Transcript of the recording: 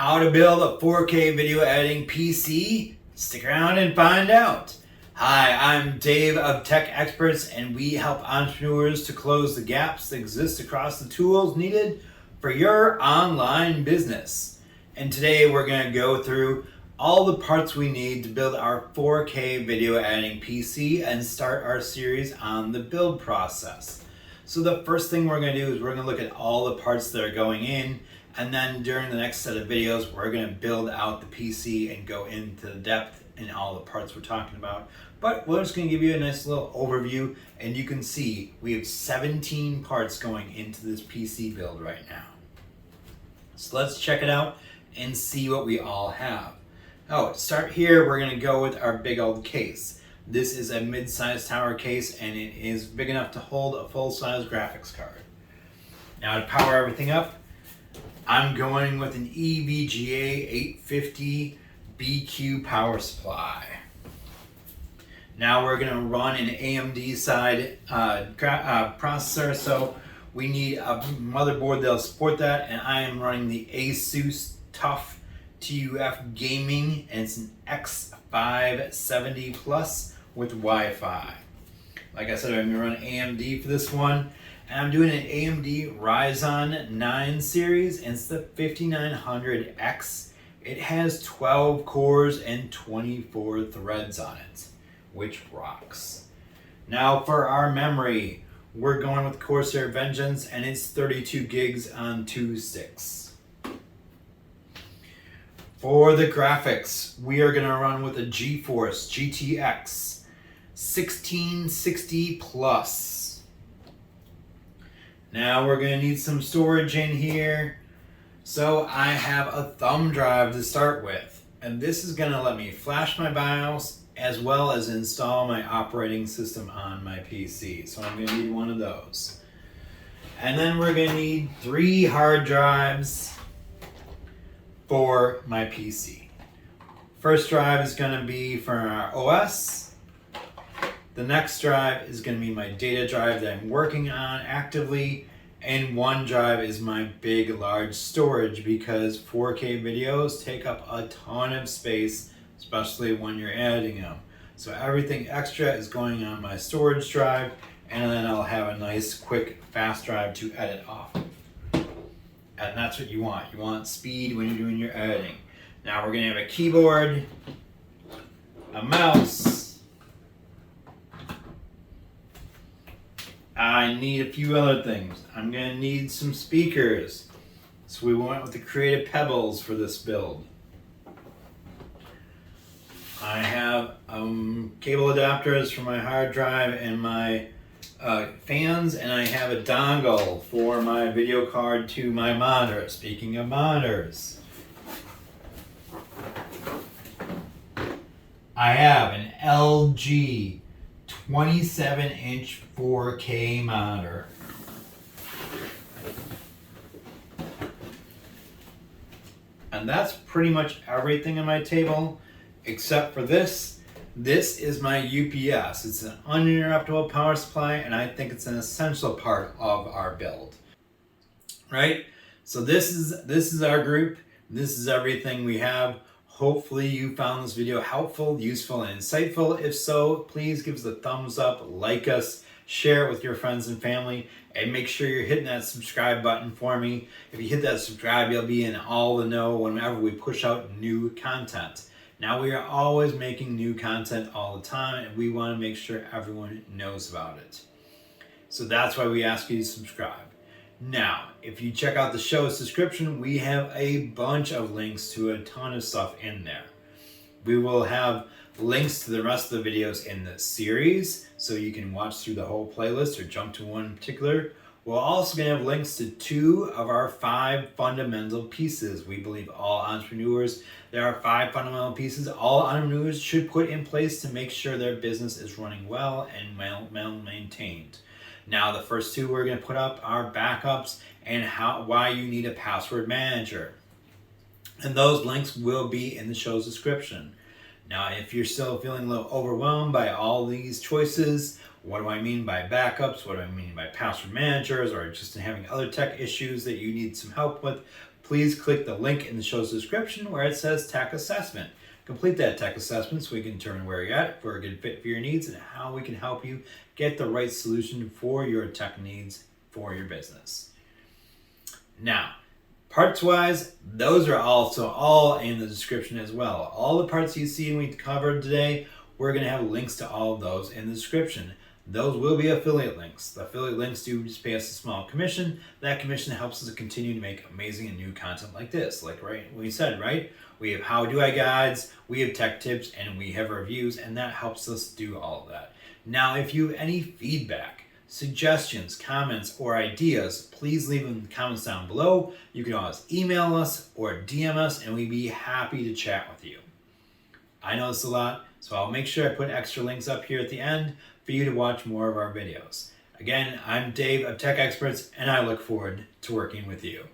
How to build a 4K video editing PC? Stick around and find out. Hi, I'm Dave of Tech Experts, and we help entrepreneurs to close the gaps that exist across the tools needed for your online business. And today we're going to go through all the parts we need to build our 4K video editing PC and start our series on the build process. So the first thing we're going to do is we're going to look at all the parts that are going in, and then during the next set of videos we're going to build out the PC and go into the depth in all the parts we're talking about. But we're just going to give you a nice little overview, and you can see we have 17 parts going into this PC build right now. So let's check it out and see what we all have. Oh, to start here, we're going to go with our big old case. This is a mid-sized tower case, and it is big enough to hold a full-size graphics card. Now to power everything up, I'm going with an EVGA 850 BQ power supply. Now we're going to run an AMD side processor, so we need a motherboard that'll support that, and I am running the Asus TUF TUF Gaming, and it's an X570 Plus with Wi-Fi. Like I said, I'm going to run AMD for this one, and I'm doing an AMD Ryzen 9 series, and it's the 5900X. It has 12 cores and 24 threads on it, which rocks. Now for our memory, we're going with Corsair Vengeance, and it's 32 gigs on 2 sticks. For the graphics, we are going to run with a GeForce GTX 1660 Plus. Now we're going to need some storage in here. So I have a thumb drive to start with, and this is going to let me flash my BIOS as well as install my operating system on my PC. So I'm going to need one of those. And then we're going to need 3 hard drives for my PC. First drive is going to be for our OS. The next drive is going to be my data drive that I'm working on actively. And one drive is my big, large storage, because 4K videos take up a ton of space, especially when you're editing them. So everything extra is going on my storage drive, and then I'll have a nice, quick, fast drive to edit off of. And that's what you want. You want speed when you're doing your editing. Now we're going to have a keyboard, a mouse. I need a few other things. I'm going to need some speakers. So we went with the Creative Pebbles for this build. I have cable adapters for my hard drive and my fans, and I have a dongle for my video card to my monitor. Speaking of monitors, I have an LG 27-inch 4K monitor. And that's pretty much everything on my table, except for this. This is my UPS. It's an uninterruptible power supply, and I think it's an essential part of our build. Right? So this is our group. This is everything we have. Hopefully you found this video helpful, useful, and insightful. If so, please give us a thumbs up, like us, share it with your friends and family, and make sure you're hitting that subscribe button for me. If you hit that subscribe, you'll be in all the know whenever we push out new content. Now, we are always making new content all the time, and we want to make sure everyone knows about it. So that's why we ask you to subscribe. Now, if you check out the show's description, we have a bunch of links to a ton of stuff in there. We will have links to the rest of the videos in the series, so you can watch through the whole playlist or jump to one in particular. We're also going to have links to 2 of our 5 fundamental pieces. We believe all entrepreneurs, there are 5 fundamental pieces all entrepreneurs should put in place to make sure their business is running well and well maintained. Now, the first 2 we're going to put up are backups and why you need a password manager. And those links will be in the show's description. Now, if you're still feeling a little overwhelmed by all these choices, what do I mean by backups? What do I mean by password managers? Or just having other tech issues that you need some help with? please click the link in the show's description where it says Tech Assessment. Complete that tech assessment so we can determine where you're at for a good fit for your needs and how we can help you get the right solution for your tech needs for your business. Now, parts-wise, those are also all in the description as well. All the parts you see we covered today, we're going to have links to all of those in the description. Those will be affiliate links. The affiliate links do just pay us a small commission. That commission helps us to continue to make amazing and new content like this. Like we said, right? We have how do I guides, we have tech tips, and we have reviews, and that helps us do all of that. Now, if you have any feedback, suggestions, comments, or ideas, please leave them in the comments down below. You can always email us or DM us, and we'd be happy to chat with you. I know this a lot, so I'll make sure I put extra links up here at the end for you to watch more of our videos. Again, I'm Dave of Tech Experts, and I look forward to working with you.